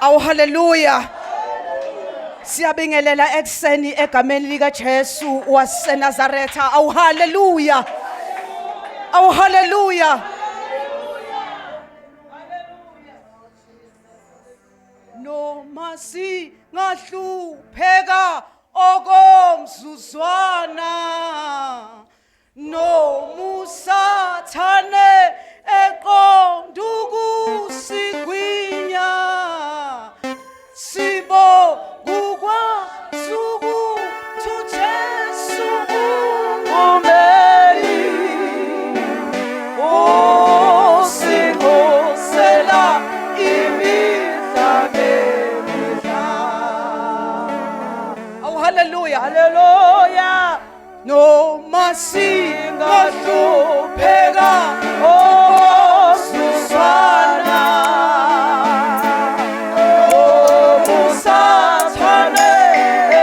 Awu haleluya. Siyabingelela ekseni egameni lika Jesu waseNazaretha. Awu haleluya. Awu haleluya. Noma singahlupheka okomzuzwana, noma usathane eqonda ukusigwinya, sibo kukwazi ukuthi uJesu ungumeli. Singosela imihla ngemihla. Awu haleluya. Haleluya. Noma singahlupheka osuswana, omusathane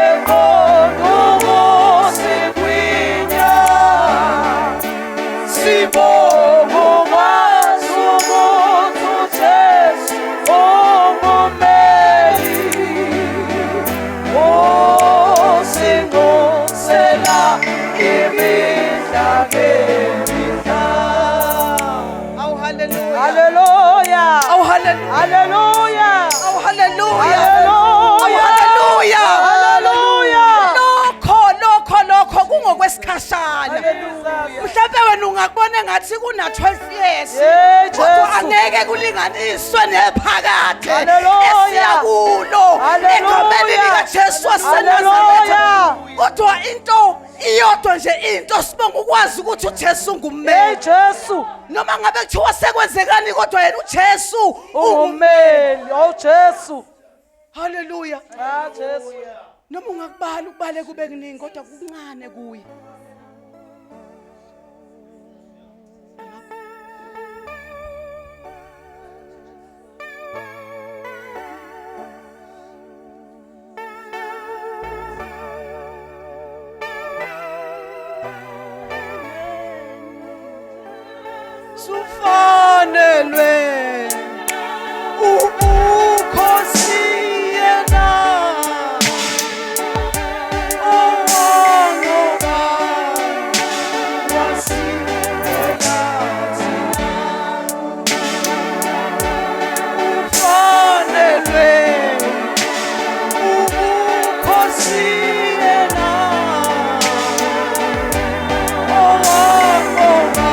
eqonda ukusigwinya, sibokwazi ukuthi uJesu ungumeli. Singosela imihla ngemihla. Awu haleluya. Haleluya. Awu haleluya. Awu haleluya. Haleluya. Haleluya. Lokho kungokwesikhashana. Mhlawumbe wena ungakubona engathi kuna 12 years. Kodwa angeke kulinganiswe nephakade esiyakulo egameni lika Jesu waseNazaretha. Kodwa into iyodwa nje into sibonga ukwazi ukuthi uJesu ungumeli. Jesu noma ngabe kuthiwa sekwenzekani kodwa yena uJesu ungumeli. Jesu. Haleluya. Jesu. Noma ungakubala ukubale kube kuningi kodwa kuncane kuye. Sufanelwe ubukhosi yena owangoba wasilela thina. Ufanelwe ubukhosi yena owangoba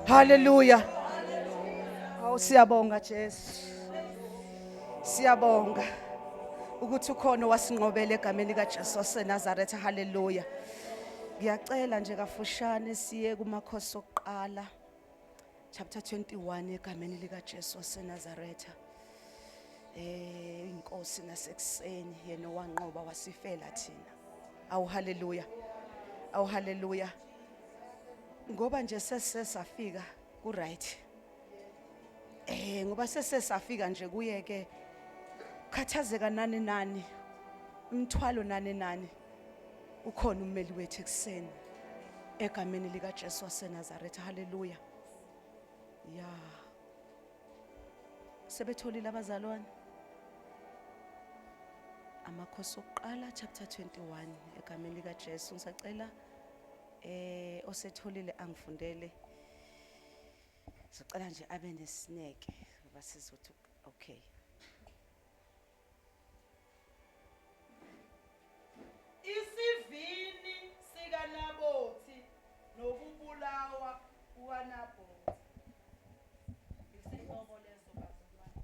Haleluya. Awu siyabonga Jesu. Siyabonga ukuthi ukhona wasinqobela egameni lika Jesu waseNazaretha. Haleluya. Ngiyacela nje kafushane siye kumakhosi okuqala chapter 21 egameni lika Jesu waseNazaretha. Inkosi nasekuseni yena wanqoba wasifela thina. Awu haleluya. Awu haleluya. Ngoba nje sesafika ku right. Ngoba sesafika nje kuye ke khathazeka nani umthwalo nani ukhona ummeli wethu ekseni egameni lika Jesu waseNazaretha. Haleluya. Ya. Sebetholile abazalwane amakhosi okuqala chapter 21 egameni lika Jesu. Ngisacela osetholile angifundele. Sicela nje abe nesineke basizothi okay. Isivini sika Nabothi nokubulawa kukaNabhothi. Isihloko leso bazalwane.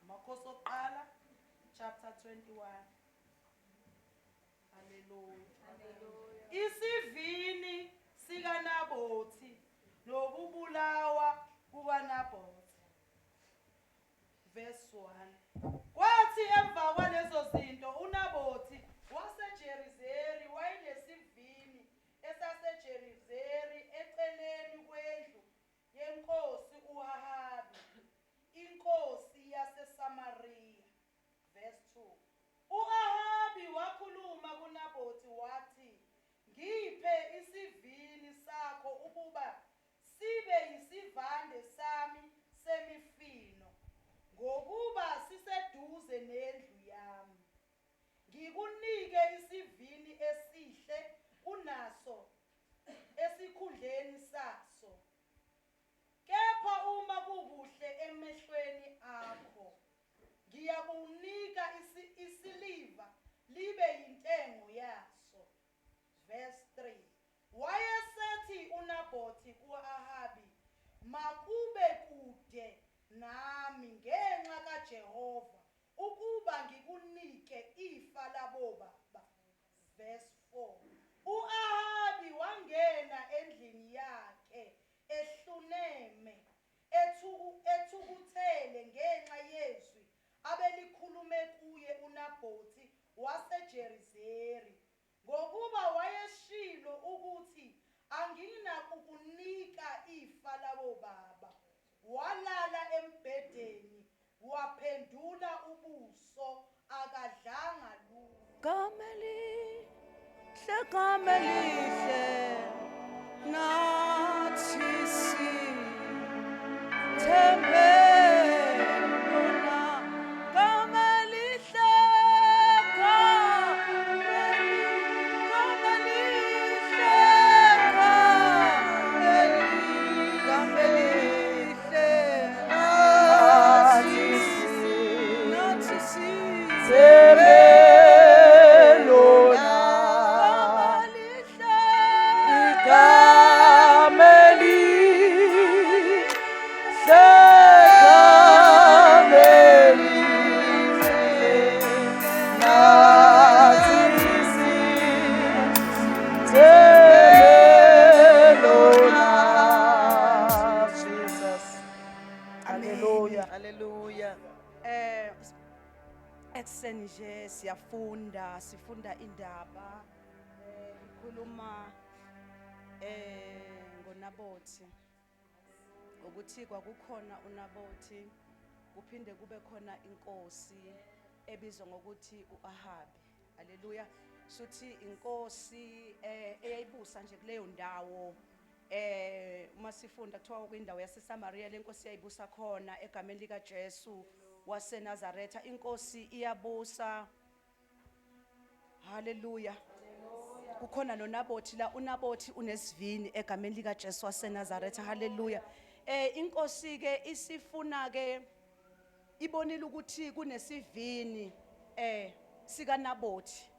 Amakhosi okuqala chapter 21. Hallelujah. Isivini sikaNabhothi nokubulawa kukaNabhothi. Verse 1. Kwathi emva kwalezo zinto uNabhothi waseJerizeli wayenesivini esaseJerizeli eceleni kwendlu yenkosi uAhabi, inkosi yaseSamariya. Verse 2. uAhabi wakhuluma kuNabhothi wathi, ngiphe isivini sakho ukuba sibe yisivande sami semifino, ngokuba siseduze nendlu yami. Ngikunike isivini esihle unaso esikhundleni saso. Kepha uma kukuhle emehlweni akho, ngiyakunika isiliva libe yintengo yaso. Verse 3. Wayesethi uNabhothi kuAhabi, makube kude nami ngenxa kaJehova ukuba ngikunike ifa labo baba. Verse 4. uAhabi wangena endlini yakhe ehluneme ethukuthele ngenxa yezwi abelikhulume kuye uNabhothi waseJerizeli, ngokuba wayeshilo ukuthi anginakukunika ifa labo baba. Walala embhedeni waphendula ubuso akadlanga lutho. Kamelihle nathi sithembe lona. Kamelihle, nathi sithembe ekseni nje sifunda indaba ikhuluma ngoNabhothi, ukuthi kwakukhona uNabhothi kuphinde kube khona inkosi ebizwa ngokuthi uAhabi. Haleluya. Suthi inkosi eyayibusa nje kuleyo ndawo uma sifunda kuthiwa kwindawo yaseSamariya lenkosi yayibusa khona egameni lika Jesu waseNazaretha. Inkosi iyabusa. Haleluya. Kukhona noNabhothi la. uNabhothi unesivini egameni lika Jesu waseNazaretha. Haleluya. Inkosi ke isifuna ke ibonile ukuthi kunesivini sikaNabhothi.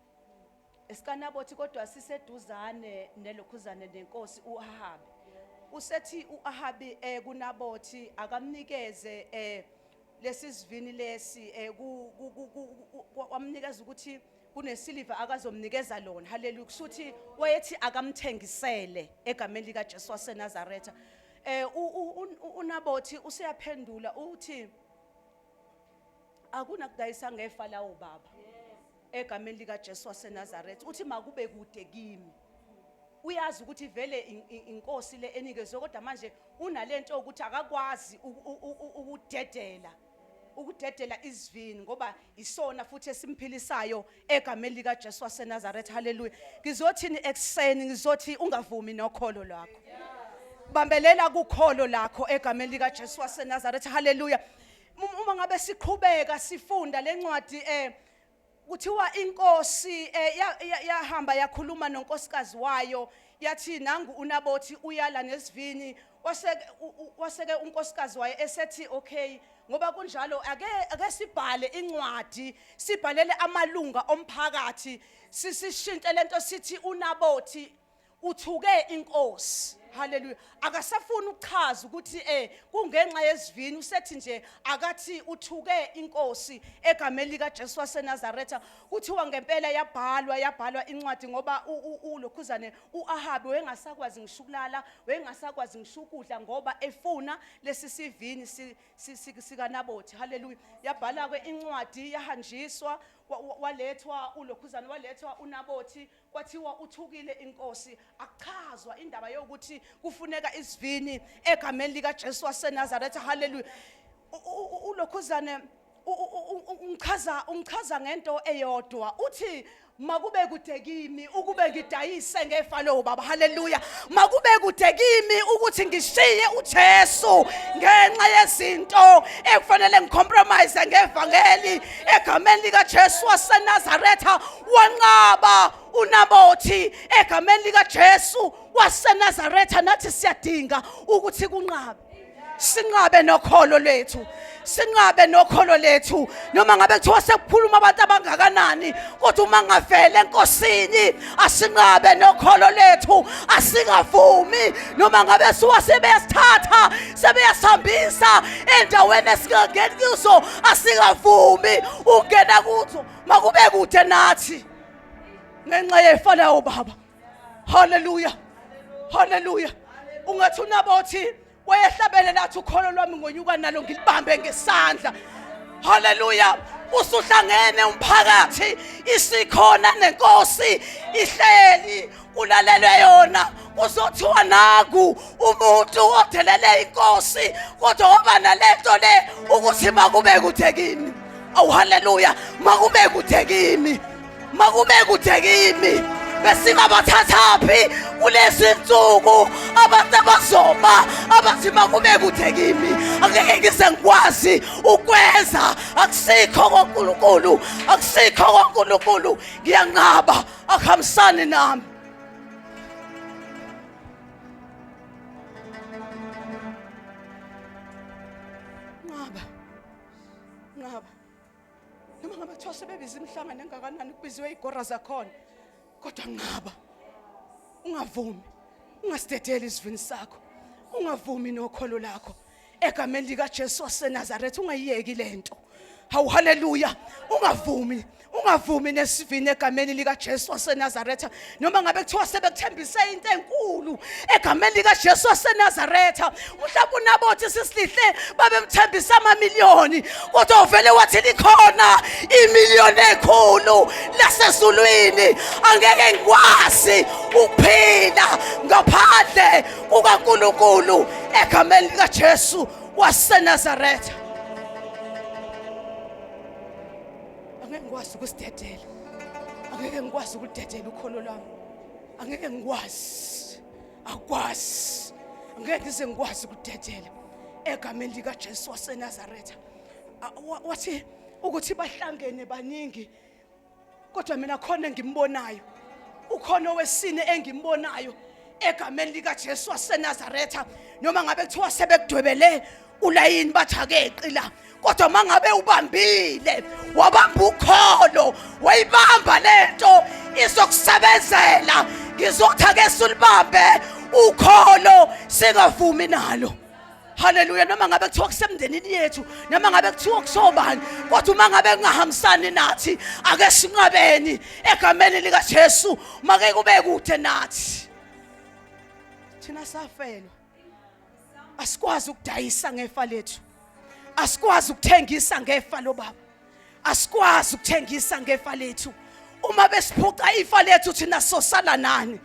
EsikaNabhothi kodwa siseduzane nelokhuzane nenkosi uAhabi. Usethi uAhabi kuNabhothi akamnikeze lesivini lesi wamnikeza ukuthi kunesiliva akazomnikeza lona. Haleluya. Kusuthi wayethi akamthengisele egameni lika Jesu waseNazaretha. uNabhothi useyaphendula uthi akunakudayisa ngefa lawo baba egameni lika Jesu waseNazaretha. Uthi makube kude kimi. Uyazi ukuthi vele inkosi le enikezwe, kodwa manje unalento ukuthi akakwazi ukudedela izivini ngoba isona futhi esimphilisayo egameni lika Jesu waseNazaretha. Haleluya. Ngizothini ekseni? Ngizothi ungavumi nokholo lwakho. Bambelela kukholo lakho egameni lika Jesu waseNazaretha. Haleluya. Uma ngabe siqhubeka sifunda lencwadi kuthiwa inkosi yahamba yakhuluma nonkosikazi wayo yathi nangu uNabhothi uyala nesivini. Waseke unkosikazi wayo esethi okay, ngoba kunjalo ake sibhale incwadi, sibhalele amalunga omphakathi, sishintshe lento sithi uNabhothi uthuke inkosi. Hallelujah. Akasafuna ukuchaza ukuthi kungenxa yesivini, usethi nje akathi uthuke inkosi egameni lika Jesu waseNazaretha. Kuthiwa ngempela yabhalwa incwadi ngoba ulokhuzane uAhabi wayengasakwazi ngisho ukulala, wayengasakwazi ngisho ukudla ngoba efuna lesi sivini sikaNabothi. Hallelujah. Yabhala ke incwadi, yahanjiswa, walethwa ulokhuzane, walethwa uNabothi, kwathiwa uthukile inkosi. Akuchazwa indaba yokuthi kufuneka isivini egameni lika Jesu waseNazaretha. Hallelujah. Ulokhuzane umchaza ngento eyodwa, uthi makube kude kimi ukube ngidayise ngefa lobaba. Hallelujah. Makube kude kimi ukuthi ngishiye uJesu ngenxa yezinto ekufanele ngicompromise ngevangeli egameni lika Jesu waseNazaretha. Wanqaba uNabothi egameni lika Jesu waseNazaretha. Nathi siyadinga ukuthi kunqabe, sinqabe nokholo lethu, sinqabe nokholo lethu. Noma ngabe kuthiwa sekukhuluma abantu abangakanani, kodwa uma ngavele enkosini asinqabe nokholo lethu, asingavumi. Noma ngabe sebeyasithatha sebeyasihambisa endaweni esingangeni kuzo, asingavumi ungena kuzo. Makube kude nathi ngenxa yefa lawo baba. Hallelujah. Hallelujah. Ungathi uNabothi wayehlabele lathi ukholo lwami ngonyuka nalo ngilibambe ngesandla. Hallelujah. Usuhlangene umphakathi, isikhona nenkosi ihleli kulalelwe yona. Kuzothiwa naku umuntu odelele inkosi, kodwa ngoba nalento le ukuthi makube kude kimi. Awu hallelujah. Makube kude kimi, makube kude kimi. Besingabathathaphi kulezi nsuku abantu abazoma abathi makube kude kimi. Angeke ngise ngikwazi ukwenza, akusikho kwaNkulunkulu, akusikho kwaNkulunkulu. Ngiyanqaba, akuhambisani nami. Ngaba noma ngabe kuthiwa sebebiza imihlangano engakanani, kubiziwe igora zakhona, kodwa ngaba ungavumi, ungasidedeli isivini sakho, ungavumi nokholo lakho egameni lika Jesu waseNazaretha. Ungayiyeki lento. Hawu hallelujah. Ungavumi nesivini egameni lika Jesu waseNazaretha. Noma ngabe kuthiwa sebekuthembise into enkulu egameni lika Jesu waseNazaretha. Mhlawumbe uNabothi sisilihle babemthembisa amamiliyoni, kodwa uvele wathi likhona imiliyoni ekhulu lasezulwini. Angeke ngikwazi ukuphila ngaphandle kukaNkulunkulu egameni lika Jesu waseNazaretha. Angeke ngikwazi ukusidedela, angeke ngikwazi ukudedela ukholo lwami, angeke ngikwazi, akwazi, angeke ngize ngikwazi ukudedela egameni lika Jesu waseNazaretha. Wathi ukuthi bahlangene baningi, kodwa mina khona ngimbonayo, ukhona owesine engimbonayo egameni lika Jesu waseNazaretha. Noma ngabe kuthiwa sebekudwebele ulayini bathi akeqi la, kodwa mangabe ubambile, wabamba ukholo, wayibamba lento izokusebenzela. Ngizothi ake sulibambe ukholo, singavumi nalo. Hallelujah. Noma ngabe kuthiwa kusemndenini yethu, noma ngabe kuthiwa kusobani, kodwa uma ngabe kungahambisani nathi, ake sinqabeni egameni lika Jesu. Make kube kude nathi. Thina safelwa, asikwazi ukudayisa ngefa lethu, asikwazi ukuthengisa ngefa lobaba, asikwazi ukuthengisa ngefa lethu. Uma besiphuca ifa lethu thina sosala nani?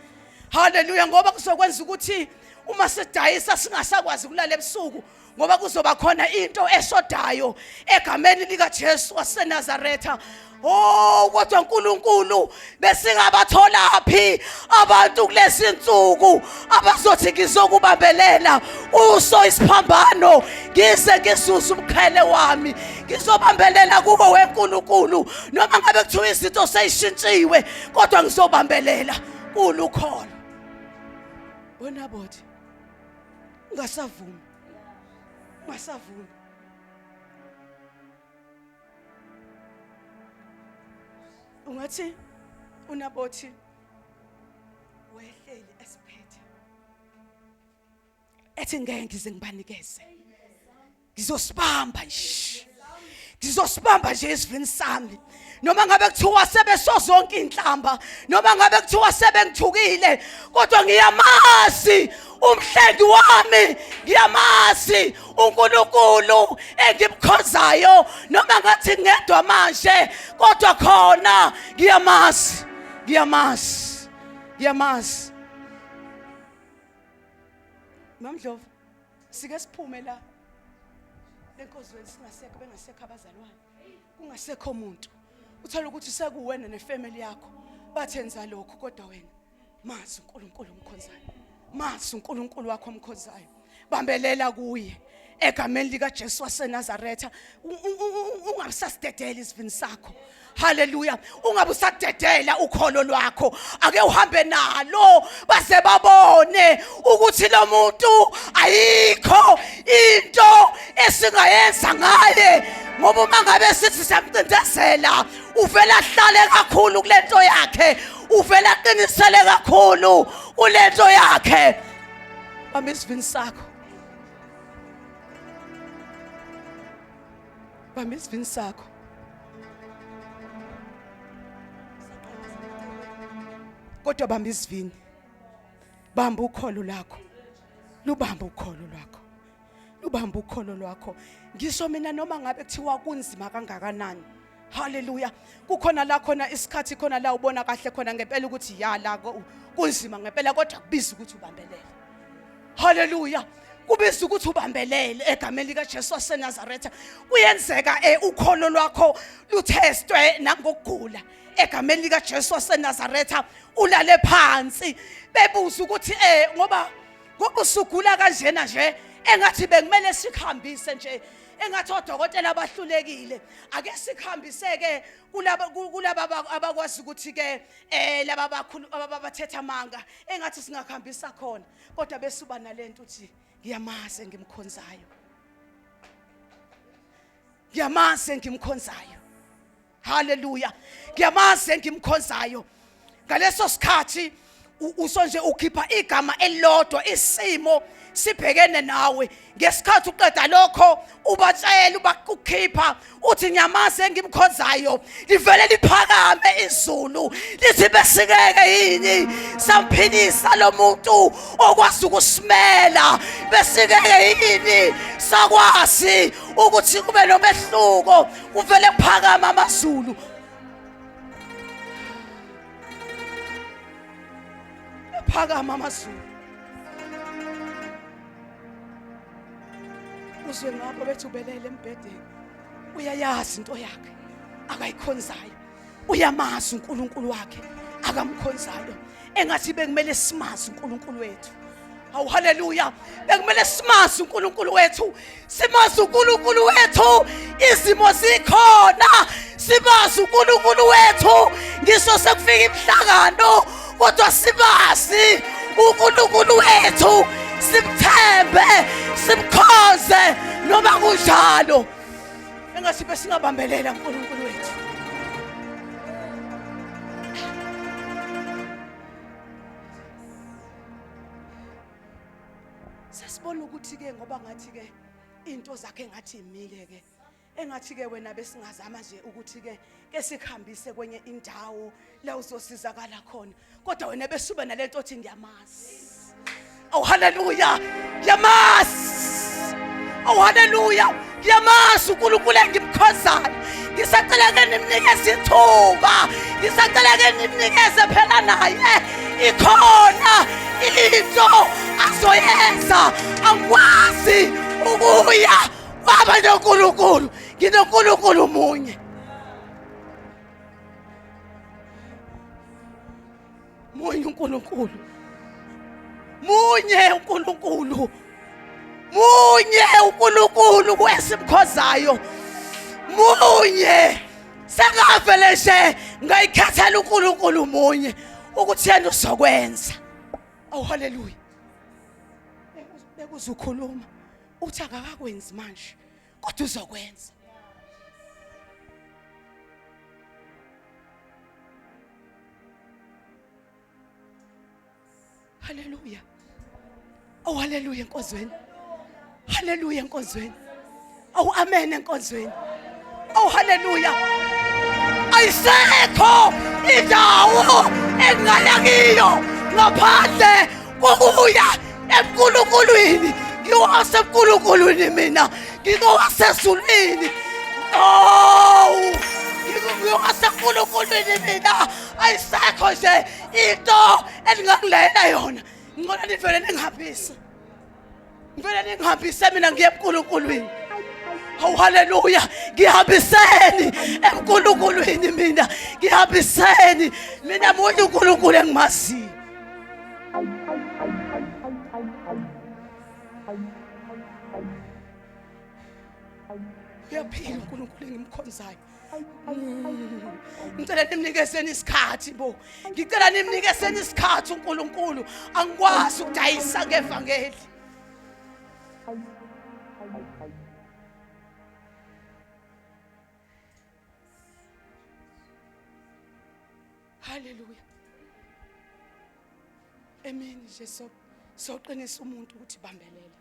Hallelujah. Ngoba kuzokwenza ukuthi uma sidayisa singasakwazi kulala ebusuku, ngoba kuzoba khona into eshodayo egameni lika Jesu waseNazaretha. Oh, kodwa uNkulunkulu besingabathola phi abantu kulezi insuku abazothi ngizokubambelela uso isiphambano, ngize ngisusa umkhele wami, ngizobambelela kubo weNkulunkulu. Noma ngabe kuthiwa izinto seyishintshiwe, kodwa ngizobambelela kulukholo. Wena bothi ngasavumi, ngasavumi. Ungathi uNabothi wehleli esiphethe ethi ngeke ngize ngibanikeze ngizosibamba nje ngizosibamba nje isivini sami noma ngabe kuthiwa sebeso zonke inhlamba noma ngabe kuthiwa sebengithukile kodwa ngiyamazi umhlengi wami ngiyamazi uNkulunkulu engimkhozayo noma ngathi ngedwa manje kodwa khona ngiyamazi Mamdlovu sike siphume la lenkozweni singasekho bengasekho abazalwane kungasekho umuntu uthola ukuthi sekuwena nefamily yakho bathenza lokho kodwa wena mazi uNkulunkulu omkhonzayo mazi uNkulunkulu wakho omkhonzayo bambelela kuye egameni lika Jesu waseNazaretha ungabisasidedela isivini sakho haleluya ungabe usadedela ukholo lwakho ake uhambe nalo base babone ukuthi lo muntu ayikho into esingayenza ngaye ngoba uma ngabe sithi siyamcindezela uvela hlale kakhulu kulento yakhe uvela qinisele kakhulu kulento yakhe bamba isivini sakho bamba isivini sakho kodwa bamba isivini bamba ukholo lakho lubamba ukholo lwakho lubamba ukholo lwakho ngisho mina noma ngabe kuthiwa kunzima kangakanani haleluya kukhona la khona isikhathi khona la ubona kahle khona ngempela ukuthi ya la kunzima ngempela kodwa kubiza ukuthi ubambelele haleluya kubiza ukuthi ubambelele egameni lika Jesu waseNazaretha kuyenzeka ukholo lwakho luthestwe nangokugula egameni lika Jesu waseNazaretha ulale phansi bebuza ukuthi ngoba usugula kanjena nje engathi bekumele sikhambise nje engathi odokotela abahlulekile ake sikhambiseke kulaba abakwazi ukuthi ke laba abakhulu ababathetha amanga engathi singakhambisa khona kodwa besuba nalento uthi ngiyamazi ngimkhonzayo ngiyamazi ngimkhonzayo haleluya ngiyamazi ngimkhonzayo ngaleso sikhathi usonje ukhipha igama elilodwa isimo sibhekene nawe ngesikhathi uqeda lokho ubatshela ubakukhipha uthi nyamaze ngimkhonzayo livele liphakame izulu lithi besikeke yini samphilisa lo muntu okwazi ukusimela besikeke yini sakwazi ukuthi kube nomehluko uvele kuphakama amazulu phakama amazulu uzwe ngapho bethi ubelele embhedeni uyayazi into yakhe akayikhonzayo uyamazi uNkulunkulu wakhe akamkhonzayo engathi bekumele simazi uNkulunkulu wethu awu haleluya bekumele simazi uNkulunkulu wethu simazi uNkulunkulu wethu izimo zikhona simazi uNkulunkulu wethu ngisho sekufika imhlangano kodwa sibazi uNkulunkulu wethu simthembe simkhoze noma kunjalo engathi besingabambelela uNkulunkulu wethu sasibona ukuthi ke ngoba ngathi ke into zakhe ngathi imile ke engathi ke wena besingazama nje ukuthi ke sikhambise kwenye indawo la uzosizakala khona kodwa wena besube nalento othi ngiyamazi oh haleluya ngiyamazi oh haleluya ngiyamazi uNkulunkulu engimkhozayo ngisacela ke nimnikeze ithuba ngisacela ke nimnikeze phela naye ikhona into azoyenza akwazi ukuya waba noNkulunkulu nginoNkulunkulu munye uNkulunkulu munye uNkulunkulu munye uNkulunkulu kwesimkhozayo munye sengavele nje ngayikhathela uNkulunkulu munye ukuthi yena uzokwenza oh haleluya bekuzukhuluma uthi akakwenzi manje kodwa uzokwenza haleluya. Oh haleluya enkonzweni. Haleluya enkonzweni. Oh amen enkonzweni. Oh haleluya. Ayisekho indawo engalakiyo ngaphandle kokuya enkulunkuluwini. Ngiwasenkulunkuluwini mina. Ngingowasezulwini. Oh ngiwasenkulunkuluwini mina. Ayisekho nje into engingakulayela yona. Ngicela nivele ningihambise. Ngivele ningihambise mina ngiye enkulunkuluwini. Oh haleluya. Ngihambiseni enkulunkuluwini mina. Ngihambiseni mina umuntu uNkulunkulu engimaziyo. Uyaphila uNkulunkulu engimkhonzayo. Ngicela nimnikezeni isikhathi bo. Ngicela nimnikezeni isikhathi uNkulunkulu. Angikwazi ukudayisa ngevangeli. Hallelujah. Emini nje soqinisa umuntu ukuthi bambelela.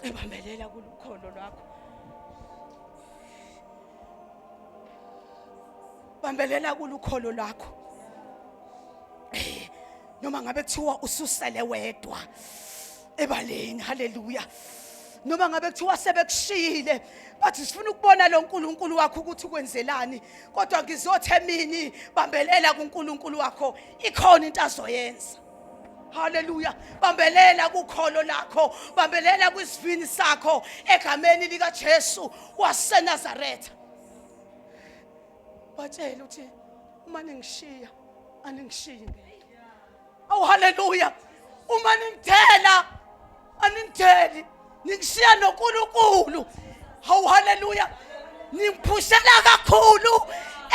Ebambelela kulukholo lwakho. Bambelela kulukholo lwakho. Noma ngabe kuthiwa ususele wedwa ebaleni. Hallelujah. Noma ngabe kuthiwa sebekushile bathi sifuna ukubona lo nkulunkulu wakho ukuthi ukwenzelani, kodwa ngizothi emini bambelela kuNkulunkulu wakho, ikhona into azoyenza. Hallelujah. Bambelela kukholo lakho, bambelela kwisivini sakho egameni lika Jesu waseNazaretha. Batshela uthi uma ningishiya aningishiyi ngedwa. Oh hallelujah. Uma ningithela aningitheli, ningishiya noNkulunkulu. Oh hallelujah. Ningiphushela kakhulu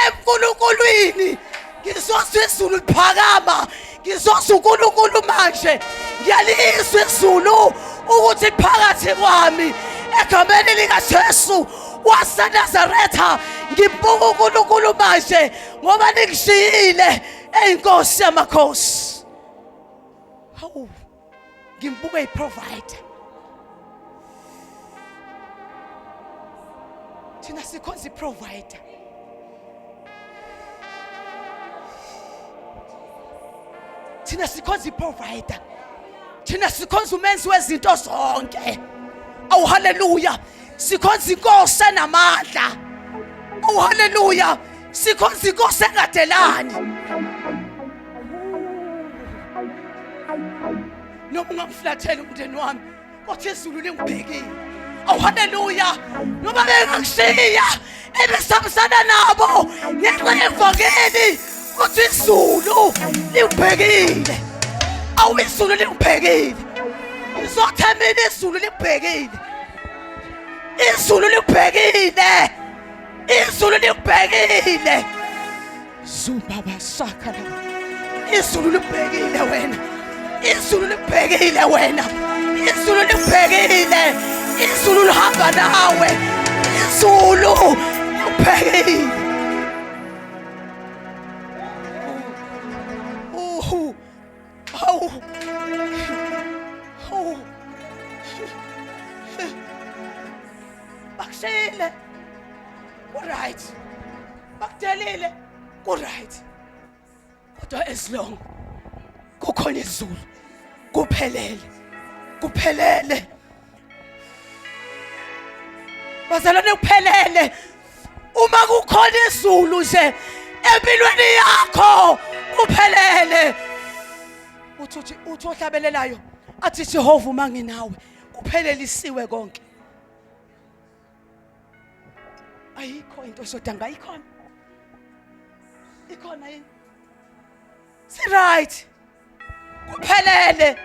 enkulunkuluwini. Ngizozwa izulu liphakama. Ngizozwa uNkulunkulu manje. Ngiyalizwa izulu ukuthi phakathi kwami egameni lika Jesu waseNazaretha ngimbuka uNkulunkulu manje ngoba ningishiyile eyinkosi yamakhosi. Hawu. Ngimbuka iprovider. Thina sikhonza iprovider. Thina sikhonza iprovider. Thina sikhonza umenzi wezinto zonke. Oh hallelujah. Sikhonza inkosi enamandla. Oh hallelujah. Sikhonza inkosi engadelani. Noma ungangiflathela umndeni wami, kodwa izulu lingibhekile. Oh hallelujah. Noma bengakushiya ebesabusana nabo ngenxa yevangeli, kodwa izulu lingibhekile. Awu izulu lingibhekile. Ngizothemba izulu lingibhekile. Izulu lingibhekile. Izulu lingibhekile. Zubaba sakala. Izulu lingibhekile wena. Izulu lingibhekile wena. Izulu lingibhekile. Izulu lihamba nawe. Izulu lingibhekile. Bakshile. Alright. Bakudelile. Alright. Kodwa as long kukhona izulu kuphelele. Kuphelele. Bazalwane kuphelele. Uma kukhona izulu nje empilweni yakho kuphelele. Uthi ohlabelelayo athi Jehova uma nginawe kuphelelisiwe konke. Ayikho into esodanga ikhona. Ikhona yini? Si right. Kuphelele.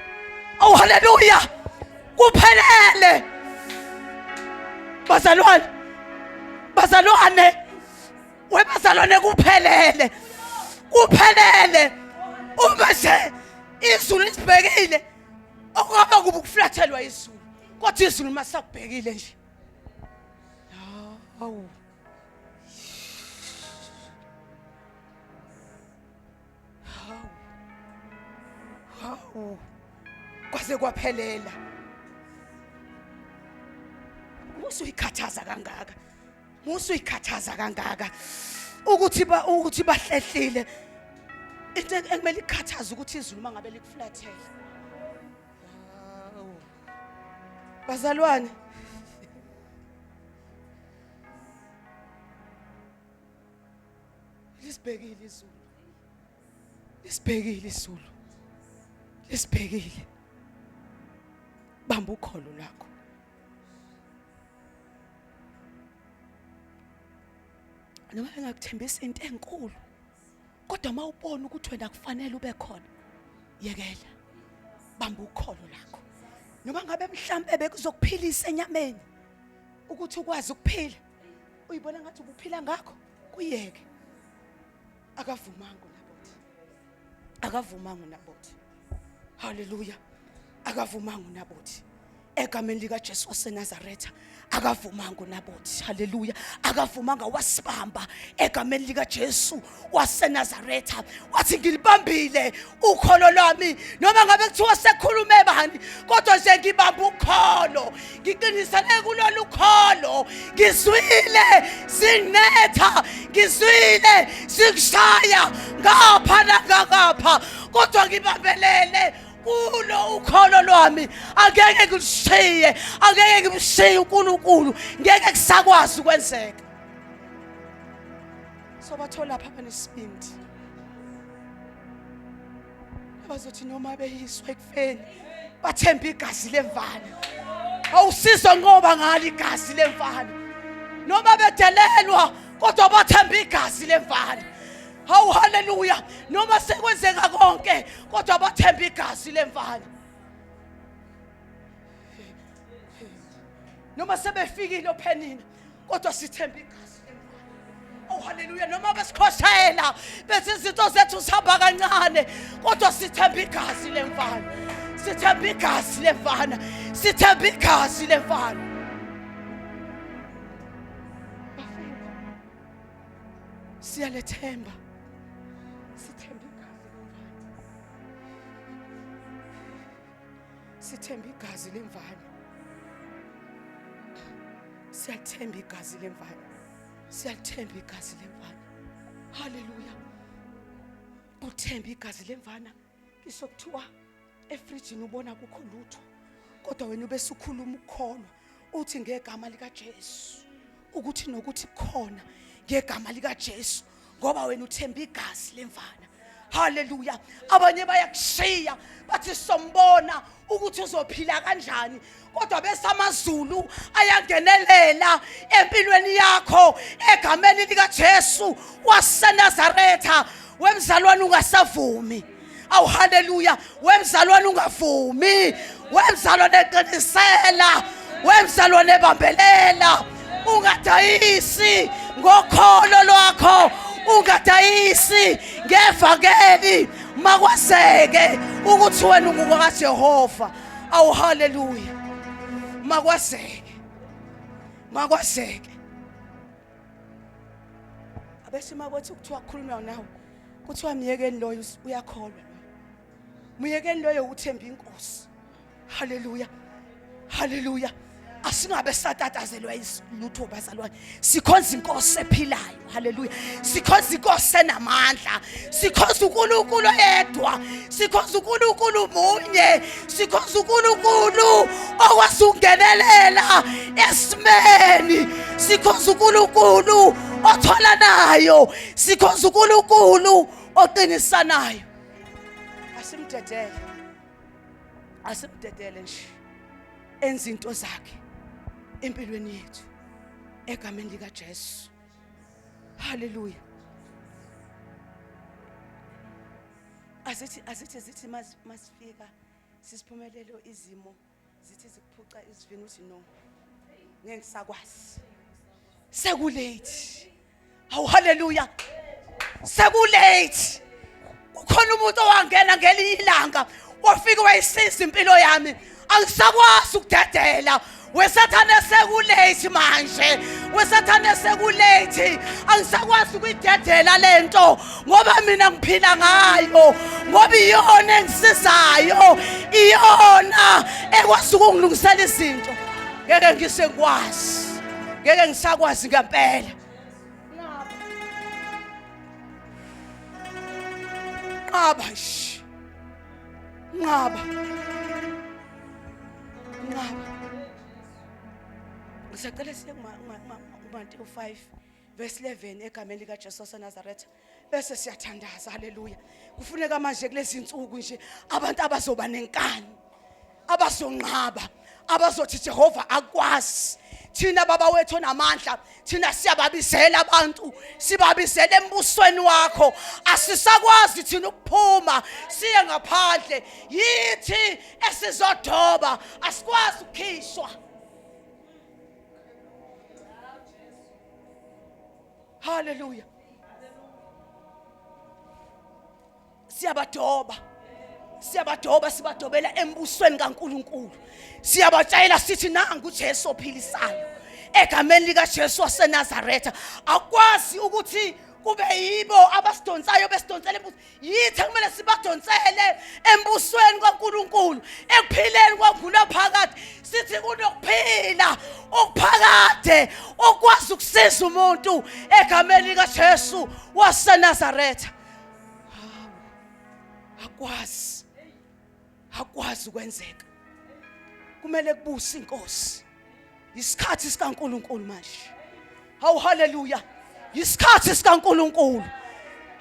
Oh hallelujah. Kuphelele. Bazalwane. Bazalwane. Webazalwane kuphelele. Kuphelele. Uma nje izulu lisibhekile okungaba kuba ukuflathelwa izulu. Kodwa izulu masakubhekile nje. Hawu. kwaze kwaphelela. Musuyikhathaza kangaka. Musuyikhathaza kangaka ukuthi bahlehlile. Into ekumele ikhathaza ukuthi izulu mangabe likuflathela. Bazalwane, lisibhekile izulu. Lisibhekile izulu. Lisibhekile. Bamba ukholo lakho. Noma engakuthembisa into enkulu, kodwa mawubona ukuthi wena kufanele ube khona, yekela. Bamba ukholo lakho. Noma ngabe mhlambe bekuzokuphilisa enyameni ukuthi ukwazi ukuphila, uyibona ngathi ukuphila ngakho, kuyeke. Akavumanga uNabothi. Akavumanga uNabothi. Hallelujah. Akavumanga uNabothi. Egameni lika Jesu waseNazaretha akavumanga uNabothi. Hallelujah. Akavumanga wasibamba egameni lika Jesu waseNazaretha. Wathi ngilibambile ukholo lwami noma ngabe kuthiwa sekhulume bani, kodwa nje ngibamba ukholo. Ngiqinisele kulolu kholo. Ngizwile sinetha, ngizwile sikushaya ngapha nangapha, kodwa ngibambelele kulo ukholo lwami. Angeke ngilushiye, angeke ngimshiye uNkulunkulu, ngeke kusakwazi ukwenzeka. So bathola lapha abanesibindi abazothi noma beyiswa ekufeni bathemba igazi lemvana. Awusizo ngoba ngalo igazi lemvana. Noma bedelelwa kodwa bathemba igazi lemvana. Hawu haleluya. Noma sekwenzeka konke kodwa bathemba igazi lemvana. Noma sebefikile ophenini kodwa sithemba igazi lemvana. Oh haleluya. Noma besikhoshela bethi izinto zethu sihamba kancane kodwa sithemba igazi lemvana. Sithemba igazi lemvana. Sithemba igazi lemvana. Siyalethemba. Sithemba igazi lemvana. Siyathemba igazi lemvana. Siyathemba igazi lemvana. Hallelujah. Uthemba igazi lemvana. Kisokuthiwa efrijini ubona kukho lutho, kodwa wena ubese ukhuluma ukholo uthi ngegama lika Jesu, ukuthi nokuthi khona ngegama lika Jesu, ngoba wena uthemba igazi lemvana. Hallelujah. Abanye bayakushiya bathi sombona ukuthi uzophila kanjani, kodwa bese amazulu ayangenelela empilweni yakho egameni lika Jesu waseNazaretha. Wemzalwane ungasavumi. Awu hallelujah. Wemzalwane ungavumi. Wemzalwane eqinisela. Wemzalwane ebambelela. Ungadayisi ngokholo lwakho. Ungadayisi ngevangeli makwazeke ukuthi wena ungumka Jehova. Awu hallelujah. Makwazeke. Makwazeke. Abese makwathi ukuthiwa khuluma nawe kuthiwa miyekeni loyo uyakholwa. Miyekeni loyo uthemba inkosi. Hallelujah. Hallelujah. Asingabe satatazelwa izilutho bazalwane. Sikhonza inkosi ephilayo. Hallelujah. Sikhonza inkosi enamandla. Sikhonza uNkulunkulu yedwa. Sikhonza uNkulunkulu munye. Sikhonza uNkulunkulu okwazi ukungenelela esimeni. Sikhonza uNkulunkulu otholanayo. Sikhonza uNkulunkulu oqinisanayo. Asimdedele. Asimdedele nje. Enza into zakhe empilweni yethu egameni lika Jesu. Hallelujah. Azithi masifika sisiphumelelo izimo zithi zikuphuca isivini uthi no ngeke ngisakwazi. Sekulate. Awu hallelujah. Sekulate. Ukhona umuntu owangena ngelinye ilanga wafika wayisiza impilo yami. Angisakwazi ukudedela Wesathane sekulate manje. Wesathane sekulate. Angisakwazi ukuyidedela lento ngoba mina ngiphila ngayo. Ngoba iyona engisizayo. Iyona ekwazi ukungilungisela izinto. Ngeke ngisengikwazi. Ngeke ngisakwazi ngempela. Ngaba. Ngisacela siye kuMateyu 5 verse 11 egameni lika Jesu waseNazaretha bese siyathandaza. Haleluya. Kufuneka manje kulezi insuku nje abantu abazoba nenkani, abazonqaba, abazothi Jehova akwazi. Thina baba wethu onamandla, thina siyababizela abantu, sibabizela embusweni wakho. Asisakwazi thina ukuphuma siye ngaphandle. Yithi esizodoba, asikwazi ukukhishwa. Hallelujah. Siyabadobela embusweni kaNkulunkulu. Siyabatshela sithi nangu uJesu ophilisayo. Egameni lika Jesu waseNazaretha. Akwazi ukuthi kube yibo abasidonsayo besidonsele embuso. Yithi kumele sibadonsele embusweni kaNkulunkulu. Ekuphileni kwaNkulunkulu phakathi. Sithi kunokuphila okuphakade okwazi ukusiza umuntu egameni lika Jesu waseNazaretha. Akwazi ukwenzeka. Kumele kubuse inkosi. Isikhathi sikaNkulunkulu manje. Hawu haleluya. Isikhathi sikaNkulunkulu.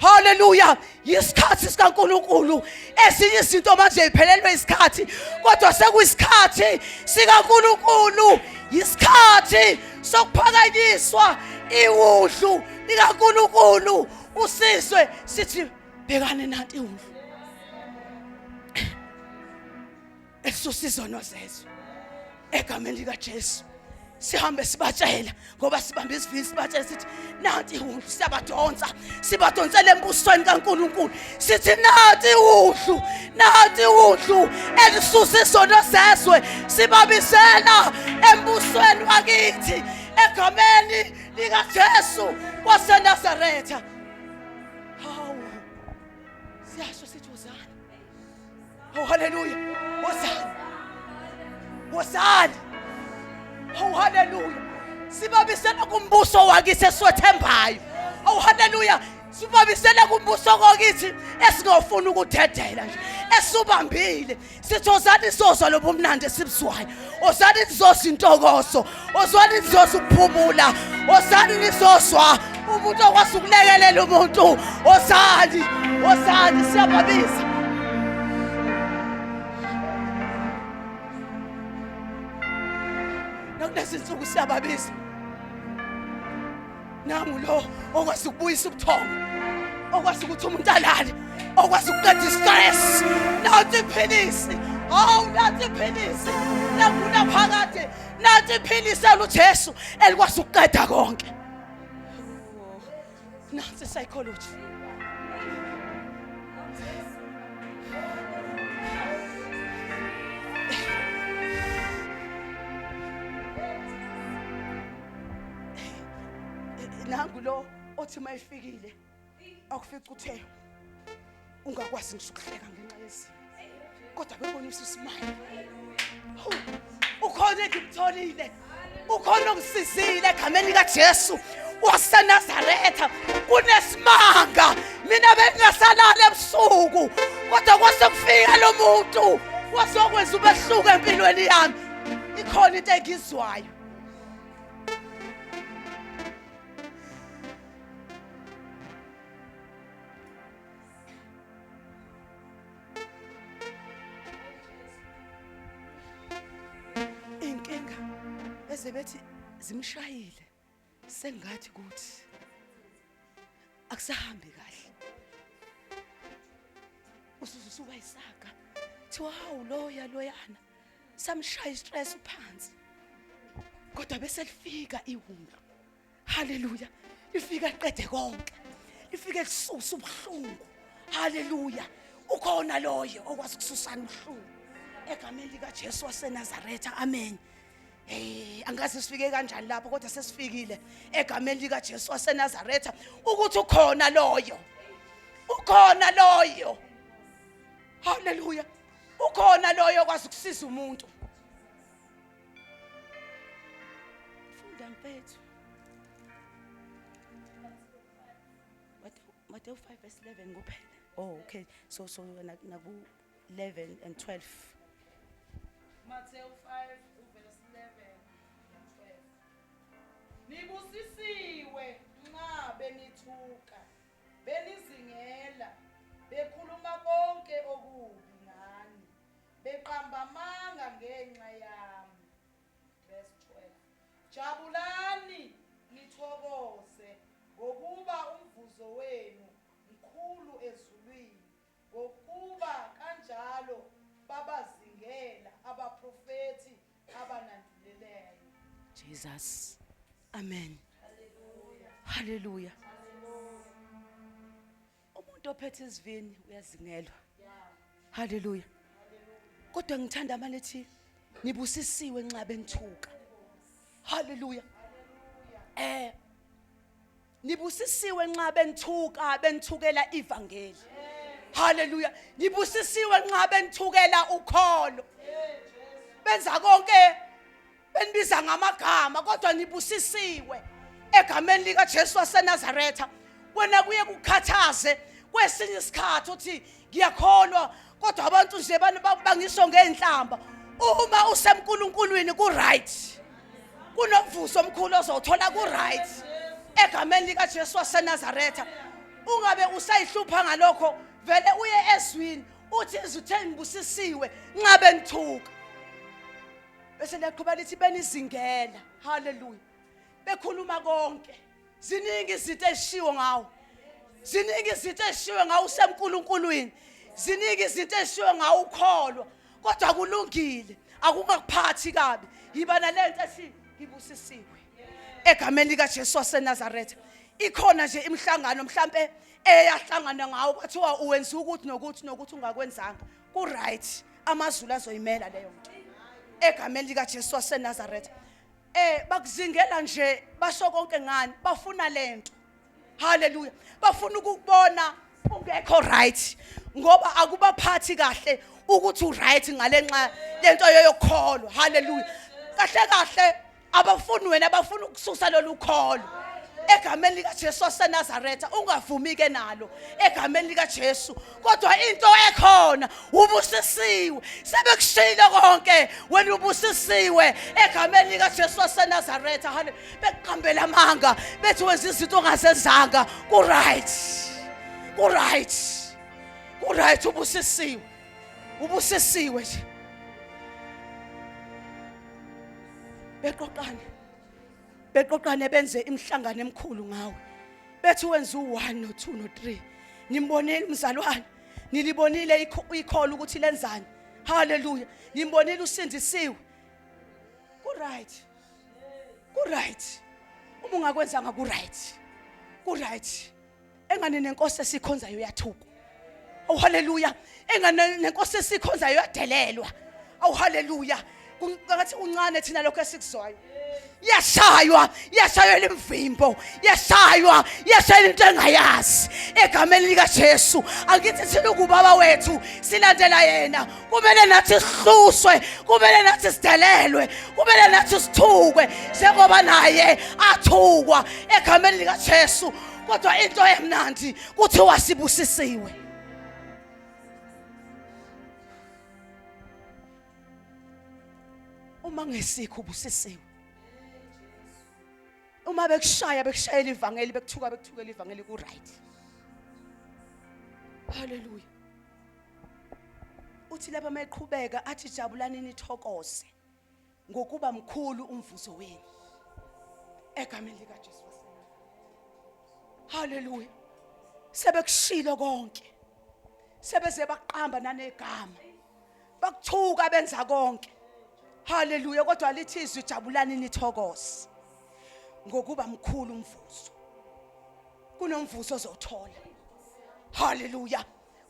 Haleluya. Isikhathi sikaNkulunkulu. Ezinye izinto manje iphelelwe isikhathi, kodwa sekuyisikhathi sikaNkulunkulu. Isikhathi sokuphakanyiswa iwudlu likaNkulunkulu. Usizwe sithi bhekane nanti iwudlu. Esusizo nozezwe egameni lika Jesu. Sihambe sibatshela ngoba sibambe isivini sibatshela sithi nanti iwudlu. Sibadonsele embusweni kaNkulunkulu. Sithi nanti iwudlu elisusizo nozezwe. Sibabisela embusweni wakithi egameni lika Jesu waseNazaretha. Hawu. Siyasho sithi uzani. Oh hallelujah. Wozani. Oh hallelujah. Sibabisela kumbuso wakithi eswethembayo. Oh hallelujah. Sibabisela kumbuso wakithi esingafuna ukudedela nje. Esubambile. Sithi ozani sizozwa lobumnandi esibuzwayo. Ozani sizozwa intokozo. Ozani sizozwa ukuphumula. Ozani nizozwa umuntu okwazi ukulekelela umuntu. Ozani siyababisa. Nakulezinsuku siyababisa. Nangu lo okwazi ukubuyisa ubuthongo, okwazi ukuthi umuntu alale, okwazi ukuqeda istress. Nathi iphilisi. Nathi iphilisi. Nakuna phakade. Nathi iphilisi loJesu elikwazi ukuqeda konke. Nansi psychology. Nangu lo othi mayifikile akufica uthe ungakwazi ngisho ukuhleka ngenxa yesimo, kodwa bebonisa uSmile. Ukhona engimtholile, ukhona ongisizile egameni lika Jesu waseNazaretha. Kunesimanga mina bengasalala ebusuku, kodwa kwase kufika lo muntu wasokwenza ubehluka empilweni yami. Ikhona into engizwayo. Bethi zimshayile sengathi kuthi akusahambi kahle. Ususuka isaka thiwa hawu loyana samshaya istress uphansi, kodwa bese lifika iwulu. Haleluya. Lifika liqede konke, lifika lisusa ubuhlungu. Haleluya. Ukhona loyo okwazi ukususana ubuhlungu egameni lika Jesu waseNazaretha. Amen. Hey, angazi sifike kanjani lapho kodwa sesifikile egameni lika Jesu waseNazaretha ukuthi ukhona loyo. Ukhona loyo. Hallelujah. Ukhona loyo kwazi ukusiza umuntu. Funda mfethu. Matthew 5:11 kuphela. Oh, okay. So naku 11 and 12. Matthew 5:11 and 12. Nibusisiwe nxa benithuka, benizingela, bekhuluma konke okubi ngani, beqamba amanga ngenxa yami. Verse 12. Jabulani nithokoze ngokuba umvuzo wenu mkhulu ezulwini, ngokuba kanjalo babazingela abaprofeti abanandulelayo. Jesus. Amen. Hallelujah. Umuntu ophethe isivini uyazingelwa. Hallelujah. Kodwa ngithanda amalithi nibusisiwe nxa benithuka. Hallelujah. Nibusisiwe nxa benithuka benithukela ivangeli. Hallelujah. Nibusisiwe nxa benithukela ukholo. Benza konke benibiza ngamagama kodwa nibusisiwe egameni lika Jesu waseNazaretha. Wena kuye kukhathaze kwesinye isikhathi uthi ngiyakholwa kodwa abantu nje bangisho ngeenhlamba. Uma usemkhulunkulwini ku right. Kunomvuzo omkhulu ozothola ku right. Egameni lika Jesu waseNazaretha. Ungabe usayihlupha ngalokho vele uye ezwini uthi izithe ngibusisiwe nxa benithuka. Bese laqhubeka lithi benizingela. Hallelujah. Bekhuluma konke. Ziningi izinto ezishiwo ngawo. Ziningi izinto ezishiwo ngawo usemkhulunkulwini. Ziningi izinto ezishiwo ngawo ukholwa. Kodwa kulungile. Akungakuphathi kabi. Yibana lento ethi ngibusisiwe. Egameni lika Jesu waseNazaretha. Ikhona nje imihlangano mhlambe eyahlangana ngawo kwathiwa uwenza ukuthi nokuthi ungakwenzanga. Ku right. Amazulu azoyimela leyo nto. Egameni lika Jesu waseNazaretha. Bakuzingela nje basho konke ngani bafuna lento. Hallelujah. Bafuna ukubona ungekho right ngoba akubaphathi kahle ukuthi u right ngalenxa lento yoyokholwa. Hallelujah. Kahle abafuni wena bafuna ukususa lolu kholo. Egameni lika Jesu waseNazaretha ungavumi ke nalo egameni lika Jesu kodwa into ekhona ubusisiwe sebekushilo konke wena ubusisiwe egameni lika Jesu waseNazaretha. Hallelujah. Beqhambela amanga bethi wenza izinto ongasenzanga ku right ubusisiwe nje beqoqane benze imihlangano emikhulu ngawe bethi wenza u1 no2 no3 nimbonile umzalwane nilibonile ikholo ukuthi lenzani. Hallelujah. Nimbonile usindisiwe ku right uma ungakwenzanga ku right engane nenkosi esikhonzayo yathuka. Oh hallelujah. Engane nenkosi esikhonzayo yadelelwa. Oh hallelujah. Kungathi uncane thina lokho esikuzwayo. Yashaywa imvimbo, yashaywa into engayazi egameni lika Jesu. Angithi thina kubaba wethu silandela yena kumele nathi sihluswe, kumele nathi sidelelwe, kumele nathi sithukwe njengoba naye athukwa egameni lika Jesu. Kodwa into emnandi kuthiwa sibusisiwe. Uma ngesikho ubusisiwe. Uma bekushayela ivangeli bekuthukela ivangeli ku right. Hallelujah. Uthi lapha mayiqhubeka athi jabulani nithokoze ngokuba mkhulu umvuzo wenu egameni lika Jesu waseNazaretha. Hallelujah. Sebekushilo konke. Sebeze baqamba nanegama. Bakuthuka benza konke. Hallelujah. Kodwa lithi izwi jabulani nithokoze ngokuba mkhulu umvuzo. Kunomvuzo ozothola. Hallelujah.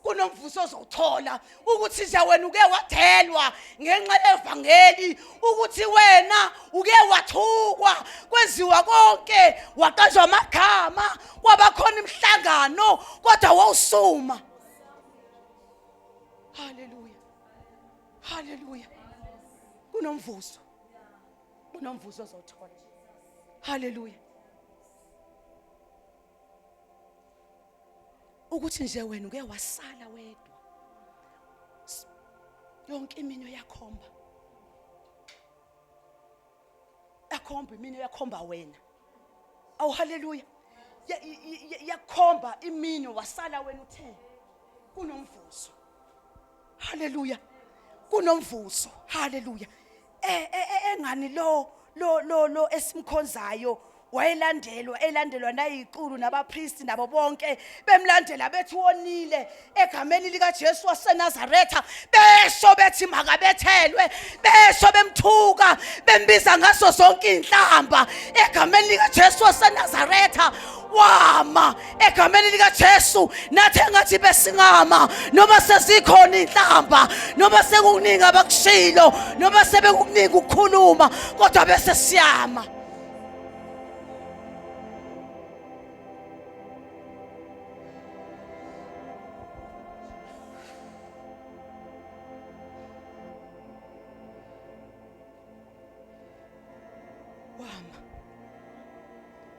kunomvuso ozothola ukuthi nje wena uke wadelwa ngenxa yevangeli ukuthi wena uke wathukwa kwenziwa konke waqanjwa amagama kwabakhona imhlangano kodwa wawusuma. Hallelujah, hallelujah. Kunomvuso ozothola. Hallelujah. Ukuthi nje wena uke wasala wedwa yonke imino yakhomba imino yakhomba wena. Awu hallelujah. Yakhomba imino wasala wena uthe kunomvuso. Hallelujah. Kunomvuso. Hallelujah. Engani lo esimkhonzayo elandelwa nayiqulu nabapristi nabo bonke bemlandela bethi wonile egameni lika Jesu waseNazaretha besho bethi makabethelwe besho bemthuka bembiza ngaso zonke inhlamba egameni lika Jesu waseNazaretha wama egameni lika Jesu nathi engathi besingama noma sesikhona inhlamba noma sekukuningi abakushilo noma sebekukuningi ukukhuluma kodwa bese siyama.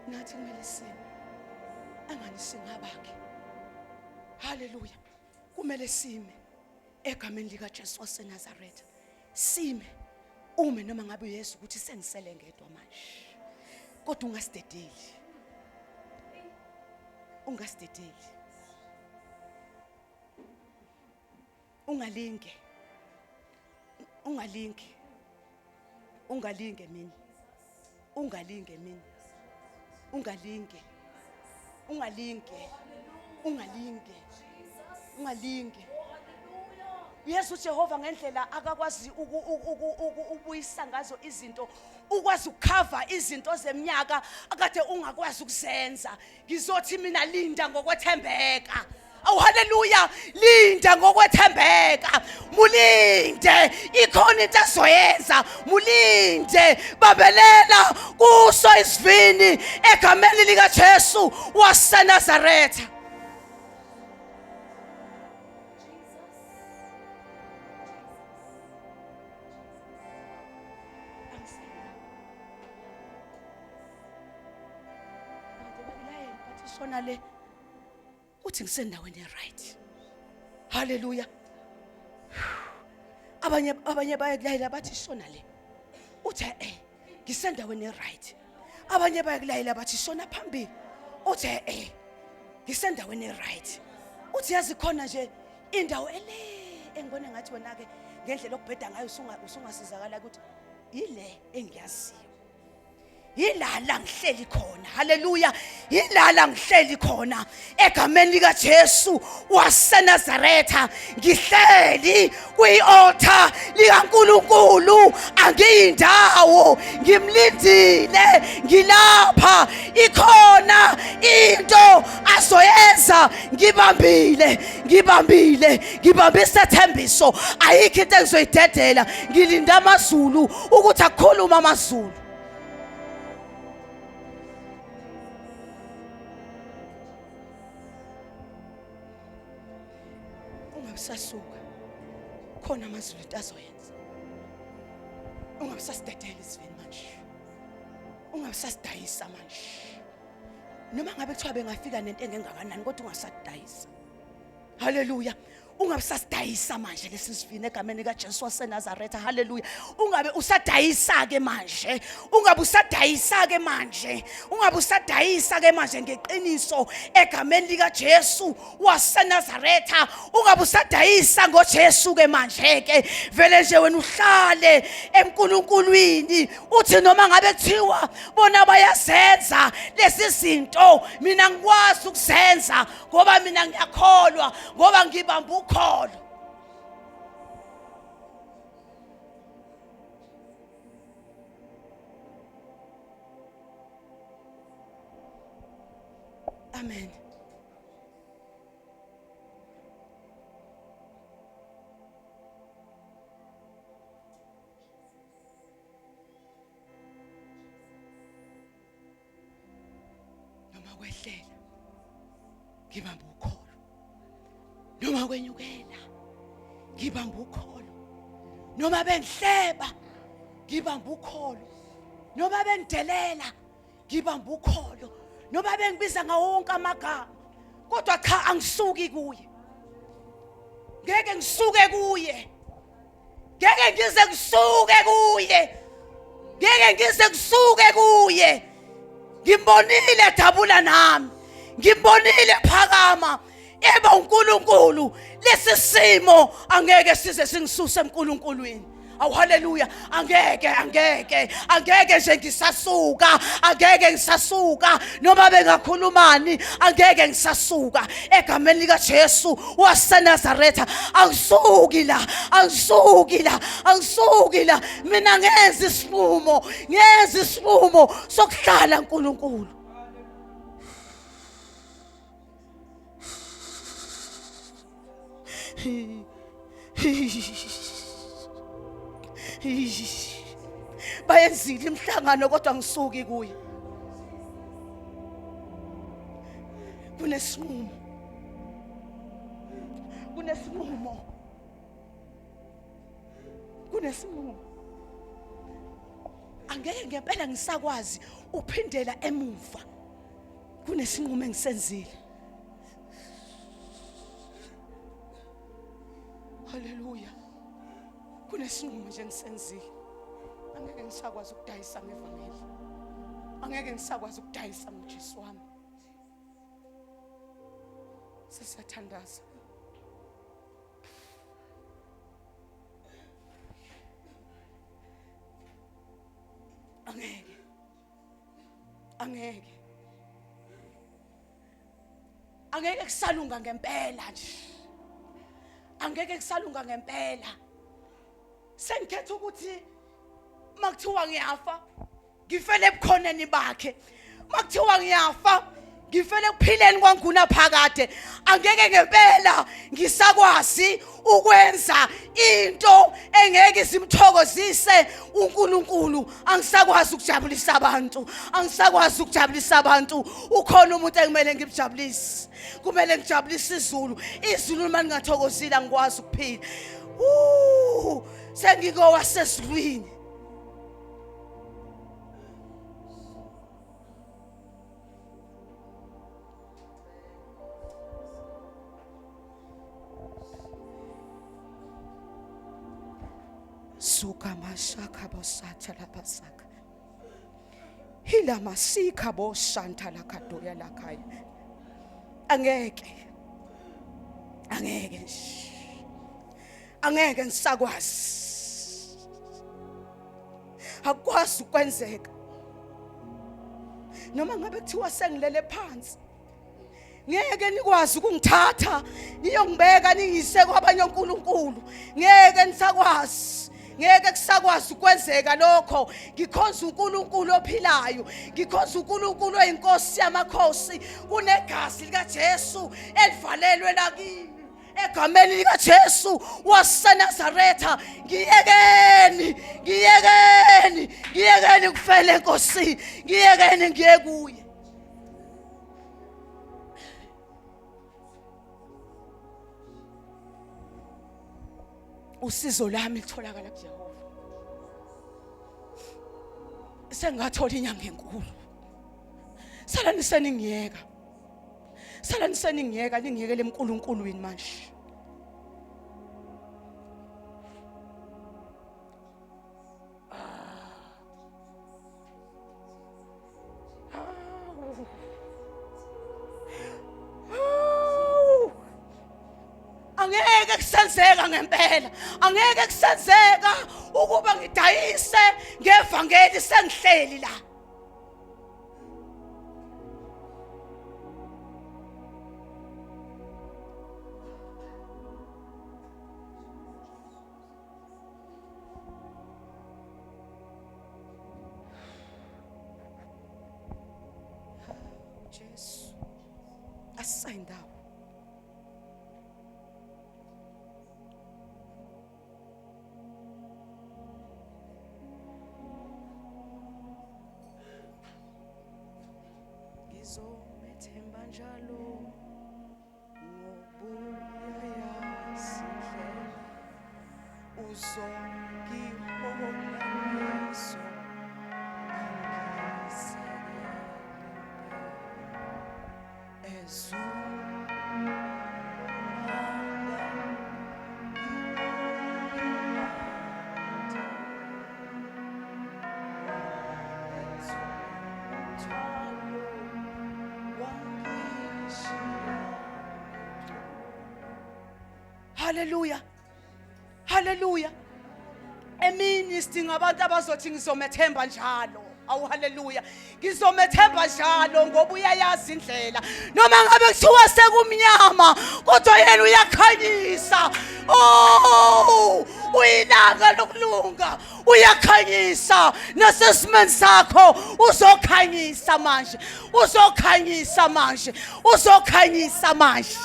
Nathi kumele sime angani singabakhe. Hallelujah. Kumele sime egameni lika Jesu waseNazaretha. Sime ume noma ngabe uYesu ukuthi sengisele ngedwa manje. Kodwa ungasidedeli. Ungalinge mina. Ungalinge. Yesu Jehova ngendlela akakwazi ubuyisa ngazo izinto ukwazi ukukhava izinto zeminyaka akade ungakwazi ukuzenza. Ngizothi mina linda ngokwethembeka. Awu haleluya, linda ngokwethembeka. Mulinde ikhona into azoyenza. Mulinde babelela kuso isivini egameni lika Jesu waseNazaretha. Le uthi ngisendaweni right. Hallelujah. Abanye bayakulayela bathi shona le. Uthi ngisendaweni right. Abanye bayakulayela bathi shona phambili. Uthi ngisendaweni right. Uthi yazi khona nje indawo engibone ngathi wena ke ngendlela okubheda ngayo usungasizakala ukuthi ile engiyaziyo. Yilala ngihleli khona. Hallelujah. Yilala ngihleli khona egameni lika Jesu waseNazaretha. Ngihleli kwi-altar likaNkulunkulu angiyindawo ngimlindile ngilapha ikhona into azoyenza. Ngibambise thembiso ayikho into engizoyidedela. Ngilinda amazulu ukuthi akukhuluma amazulu. Sasuka khona amazulu azoyenza. Ungabisasidedela isivini manje. Ungabisasidayisa manje. Noma ngabe kuthiwa bengafika nento engengakanani kodwa ungasadayisa. Hallelujah. Ungabisasidayisa manje lesi sivini egameni lika Jesu waseNazaretha. Hallelujah. Ungabe usadayisa ke manje. Ungabe usadayisa ke manje ngeqiniso egameni lika Jesu waseNazaretha. Ungabe usadayisa ngoJesu ke manje ke vele nje wena uhlale eNkulunkulwini uthi noma ngabe kuthiwa bona bayazenza lezi zinto mina ngikwazi ukuzenza ngoba mina ngiyakholwa ngoba ngibamba ukholo. Amen. kwehlela ngibamba ukholo, noma kwenyukela ngibamba ukholo, noma bengihleba ngibamba ukholo, noma bengidelela ngibamba ukholo, noma bengibiza ngawo wonke amagama, kodwa cha angisuki kuye. Ngeke ngisuke kuye, ngeke ngize ngisuke kuye, ngeke ngize ngisuke kuye. Ngimbonile dabula nami, ngimbonile phakama eba uNkulunkulu. Lesi simo angeke size singisuse eNkulunkulwini. Awu haleluya, angeke nje ngisasuka, angeke ngisasuka noma bengakhulumani, angeke ngisasuka egameni lika Jesu waseNazaretha. Angisuki la, mina ngenza isinqumo sokuhlala uNkulunkulu. Bayenzile imhlangano kodwa ngisuki kuye. Kunesinqumo. Angeke ngempela ngisakwazi uphindela emuva. Kunesinqumo engisenzile. Haleluya. Kunesinqumo nje engisenzile. Angeke ngisakwazi ukudayisa ngevangeli. Angeke ngisakwazi ukudayisa ngoJesu wami. Sesiyathandaza. Angeke kusalunga ngempela nje. Angeke kusalunga ngempela. Sengikhetha ukuthi makuthiwa ngiyafa ngifele ebukhoneni bakhe, makuthiwa ngiyafa ngifele ekuphileni kwanguna phakade. Angeke ngempela ngisakwazi ukwenza into engeke simthokozise uNkulunkulu. Angisakwazi ukujabulisa abantu, ukhona umuntu engimele ngimjabulise. Kumele ngijabulise izulu maningathokozile angikwazi ukuphila. Sengikowasezulwini. Suka mashaka bosatha labasaka. Hila masika bosanta la kadoya la kaya. Angeke ngisakwazi. Akwazi ukwenzeka. Noma ngabe kuthiwa sengilele phansi, ngeke nikwazi ukungithatha niyongibeka ningise kwabanye uNkulunkulu. Ngeke nisakwazi. Ngeke kusakwazi ukwenzeka lokho. Ngikhonza uNkulunkulu ophilayo, ngikhonza uNkulunkulu oyinkosi yamakhosi. Kunegazi lika Jesu elivalelwe lakini. Egameni lika Jesu waseNazaretha, ngiyekeni kufele Nkosi, ngiyekeni ngiye kuye. Usizo lami litholakala kuJehova. Sengathola inyanga enkulu. Salani seningiyeka ningiyekele uNkulunkulwini manje. Angeke kusenzeka ngempela. Angeke kusenzeka ukuba ngidayise ngevangeli sengihleli la. Jesu asayindawo. njalo ngobuya yasindlela uzongihola neso Hallelujah. Hallelujah. Emini sidinga abantu abazothi ngizomethemba njalo. Awu hallelujah. Ngizomethemba njalo ngoba uyayazi indlela. Noma ngabe kuthiwa sekumnyama kodwa yena uyakhanyisa. Oh! Uyilanga lokulunga. Uyakhanyisa nasesimeni sakho uzokhanyisa manje. Uzokhanyisa manje. Uzokhanyisa manje.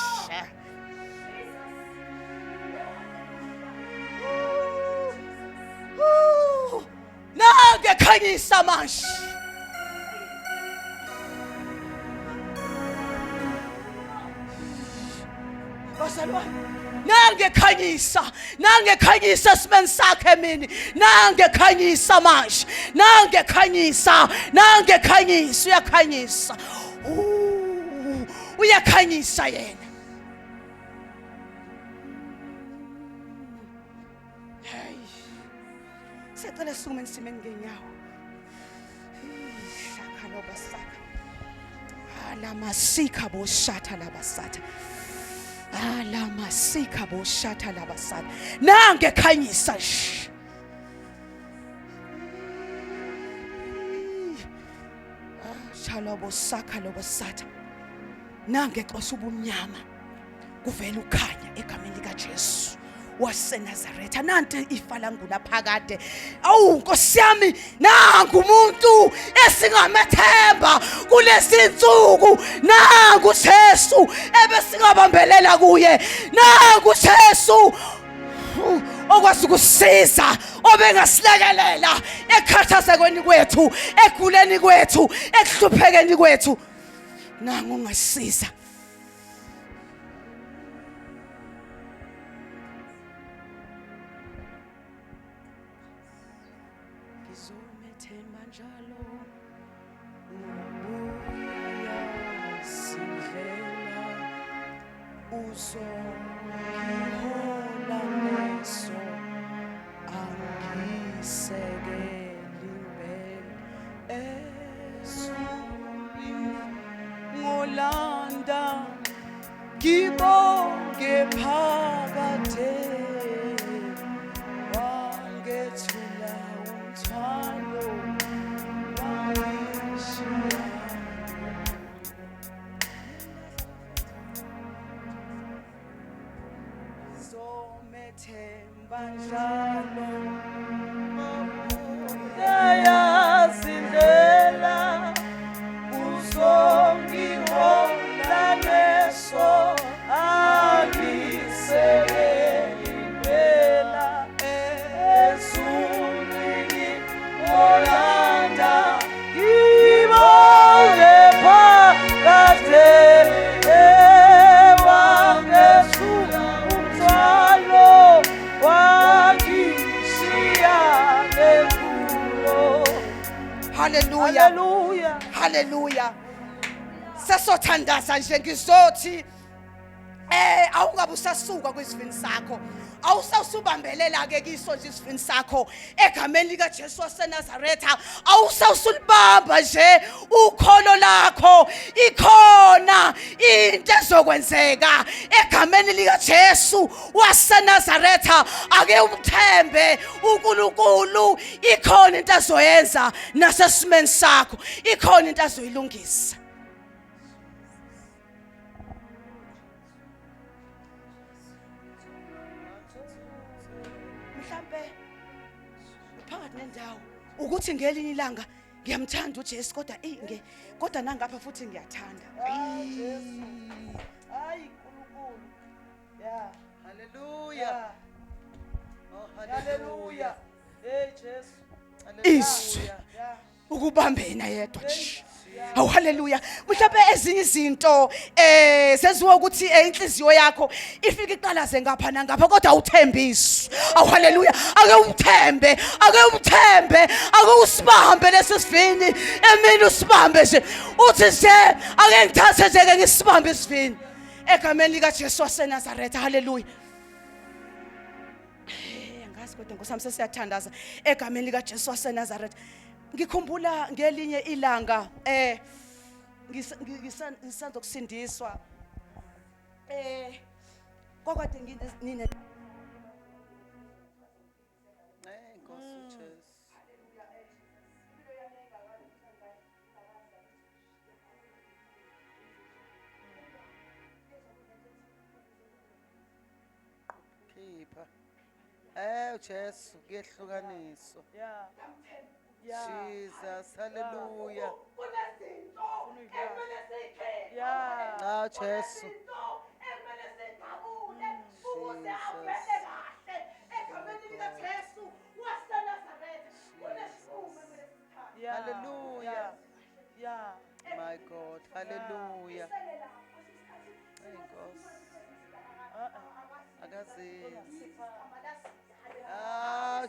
Nange khanyisa manje. Bazalwane, nange khanyisa simeni sakhe mina. Nange khanyisa manje. Nange khanyisa uyakhanyisa. Uyakhanyisa yena. Sicela singumeni simeni ngenyawo. Shakalo basaka. Ala masika boshatha labasatha. Ala masika boshatha labasatha. Nange khanyisa. Shalo bosaka lobosatha. Nange xosa ubumnyama. Kuvela ukhanya egameni likaJesu waseNazaretha. Nanti ifa langu laphakade. Awu Nkosi yami, nangu umuntu esingamethemba kulezi insuku. Nangu Jesu ebesingabambelela kuye. Nangu Jesu okwazi ukusiza, obengasilekelela ekhathazekweni kwethu, eguleni kwethu, ekuhluphekeni kwethu. Nangu ungasiza. Ngizomethemba njalo ngobuya yasindlela uzongihola neso angisekeli impela ezulwini ngolanda ngibonge phakade wangethula umthwalo wangishiya. Ngizomethemba njalo uyayazindlela uzongihola neso angisekeli impela ezulwini ngolanda ngibonge phakade wangethula umthwalo wangishiya nekulo. Hallelujah. Hallelujah. Hallelujah. Sesothandaza nje ngizothi awungabe usasuka kwizivini sakho. Awusawusubambelela ke kiso nje isivini sakho egameni lika Jesu waseNazaretha. Awusawusulibamba nje ukholo lakho. Ikhona into ezokwenzeka egameni lika Jesu waseNazaretha. Ake umthembe uNkulunkulu. Ikhona into azoyenza nasesimeni sakho. Ikhona into azoyilungisa. Phakathi nendawo ukuthi ngelinye ilanga ngiyamthanda uJesu kodwa nangapha futhi ngiyathanda. Hayi uNkulunkulu. Yeah. Hallelujah. Oh Hallelujah. Hey Jesu. Izwi Yeah. ukubambena yedwa nje. Awu haleluya. Mhlawumbe ezinye izinto senziwa ukuthi inhliziyo yakho ifike iqalaze ngapha nangapha kodwa awuthembisi. Awu haleluya. Ake umthembe, ake usibambe lesivini. Emini usibambe nje. Uthi nje ake ngithathe nje ke ngisibambe isivini. Egameni lika Jesu waseNazaretha. Haleluya. Angazi kodwa ngosami sesiyathandaza egameni lika Jesu waseNazaretha. Ngikhumbula ngelinye ilanga ngisanzo kusindiswa kokade nginene Nkosi Jesu. Khipha. Jesu kuyehlukaniswa. Yeah. Yeah. Jesus, hallelujah. Yeah. Jesu. Yeah. Hallelujah. Yeah. My God, hallelujah. Nkosi. Akazenzi.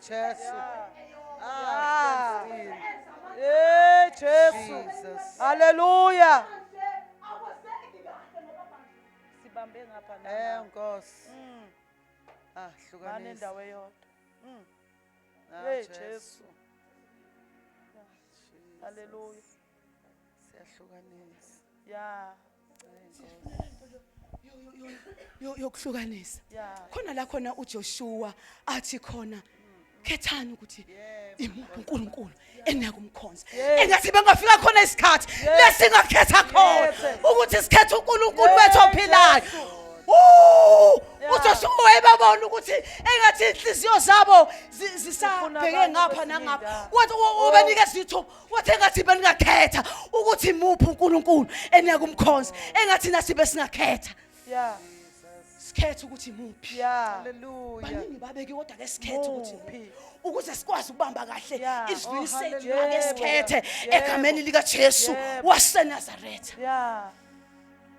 Jesu. Stand still. Yeah, Jesu. Jesus. Hallelujah. Sibambe ngapha na. Nkosi. Mane Hlukanisa. ndawo eyodwa. Hey, Jesu. Jesus. Hallelujah. Siyahlukanisa. Yeah. yokuhlukanisa. Yeah. Khona la khona uJoshua athi khona khethani ukuthi imuphi uNkulunkulu enakumkhonza. Engathi bengafika khona isikhathi lesingakhetha khona ukuthi sikhethe uNkulunkulu wethu ophilayo. uJoshua ebabona ukuthi engathi inhliziyo zabo zisabheke ngapha nangapha. Wathi ubenikeza ithuba wathi engathi beningakhetha ukuthi imuphi uNkulunkulu enakumkhonza. Engathi nathi besingakhetha. Yeah. Sikhethe ukuthi imuphi. Yeah. Hallelujah. Baningi babeke kodwa ke sikhethe ukuthi Muphi. imuphi. Ukuze sikwazi ukubamba kahle Yeah. isivini sethu hallelujah. ake sikhethe Yebo. egameni lika Jesu Yebo. waseNazaretha. Yeah.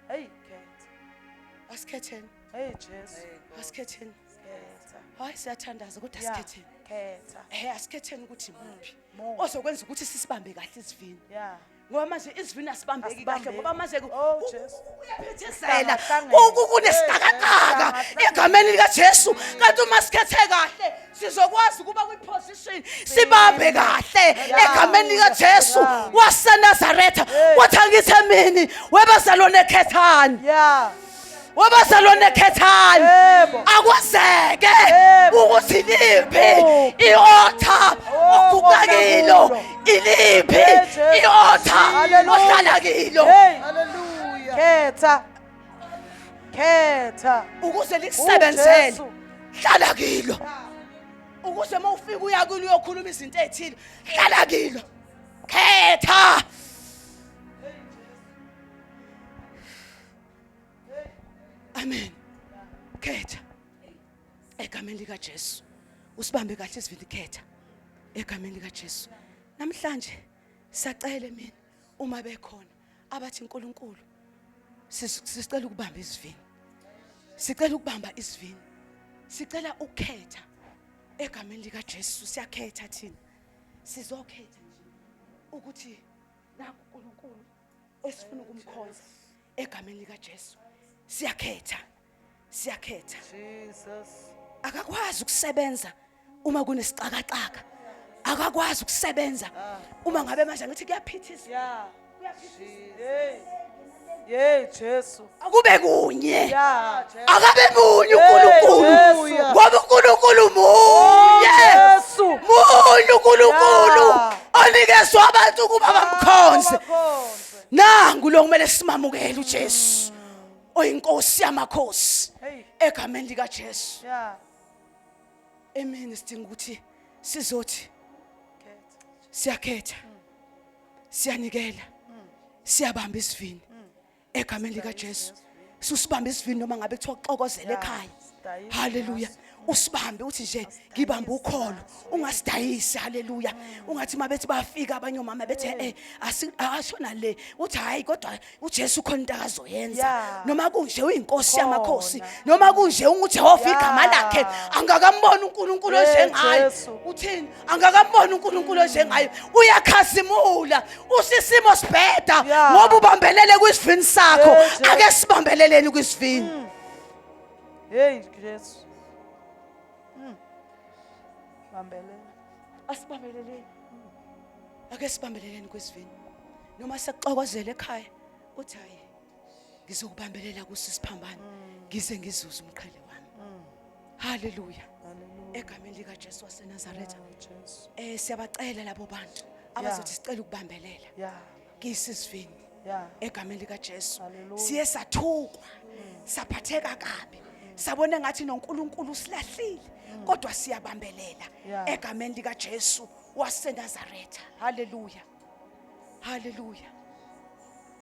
Hey, Kate. Asikhetheni, Hey, Jesu. asikhetheni. Khetha. Hayi siyathandaza kodwa Yeah. asikhetheni. Khetha. Asikhetheni ukuthi imuphi. Muphi. Ozokwenza ukuthi sisibambe kahle isivini. Yeah. Ngoba manje isivini asibambeki kahle Asibambeki. ngoba manje Oh, Jesu. uyaphethesela Hlangana. kunesitakathaka Hlangana. egameni lika Jesu. Kanti uma sikhethe kahle sizokwazi ukuba kwi-position sibambe kahle egameni lika Jesu Yeah. waseNazaretha. Wathi angithi emini webazalwane khethani. Yeah. Wabazalwane khethani. Yebo. Akwazeke Yebo. ukuthi liphi iotha okukakilo iliphi Jesu. iotha Hallelujah. ohlala kilo Hey. Hallelujah. Khetha. Khetha. ukuze likusebenzele. Jesu. Hlala kilo ukuze mawufika uya kulo uyokhuluma izinto ezithile. Hlala kilo. Khetha. Amen. Khetha. Egameni lika Jesu. Usibambe kahle isivini khetha. Egameni lika Jesu. Namhlanje siyacela mina uma bekhona abathi uNkulunkulu sicela ukubamba isivini. Sicela ukubamba isivini. Sicela ukukhetha. Egameni lika Jesu siyakhetha thina. Sizokhetha nje ukuthi naku uNkulunkulu esifuna ukumkhonza egameni lika Jesu. Siyakhetha. Siyakhetha. Jesus. Akakwazi ukusebenza uma kunesicakacaka. Akakwazi ukusebenza uma ngabe manje ngithi kuyaphithisa. Yeah. Jesus. Hey. Yeah, Jesu. Akube kunye. Yeah. Akabe munye uNkulunkulu. Jesu. Ngoba uNkulunkulu munye. Jesu. Munye uNkulunkulu. Yeah. Onikezwe abantu ukuba bamkhonze. Bakhonze. Nangu lo kumele simamukele uJesu. Oyinkosi yamakhosi. Hey. Egameni lika Jesu. Yeah. Emini sidinga ukuthi sizothi Khetha. siyakhetha. Siyanikela. Siyabamba isivini. Egameni lika Jesu. Susibamba isivini noma ngabe kuthiwa xokozela ekhaya. Hallelujah. usibambe uthi nje ngibambe ukholo ungasidayisi haleluya ungathi mabethi bafika abanye omama bethe ashona le uthi hayi kodwa uJesu khona into akazoyenza Yeah. noma kunje uyinkosi yamakhosi noma kunje uJehova igama lakhe angakamboni uNkulunkulu onjengaye Jesu. uthini angakamboni uNkulunkulu onjengaye uyakhazimula usisimo sibheda Yeah. ngoba ubambelele kwisivini sakho Jesu. ake sibambeleleni kwisivini Hey Jesu. Bambele. asibambeleleni ake sibambeleleni kwisivini noma sekuxokozela ekhaya uthi hayi ngizokubambelela kusisiphambane ngize ngizuze umqhele wami haleluya Hallelujah. egameni lika Jesu waseNazaretha Jesu. siyabacela labo bantu abazothi sicela ukubambelela Yeah. kisisivini Yeah. egameni lika Jesu Hallelujah. siye sathukwa saphatheka kabi sabona ngathi noNkulunkulu usilahlile kodwa siyabambelela Yeah. egameni lika Jesu waseNazaretha haleluya haleluya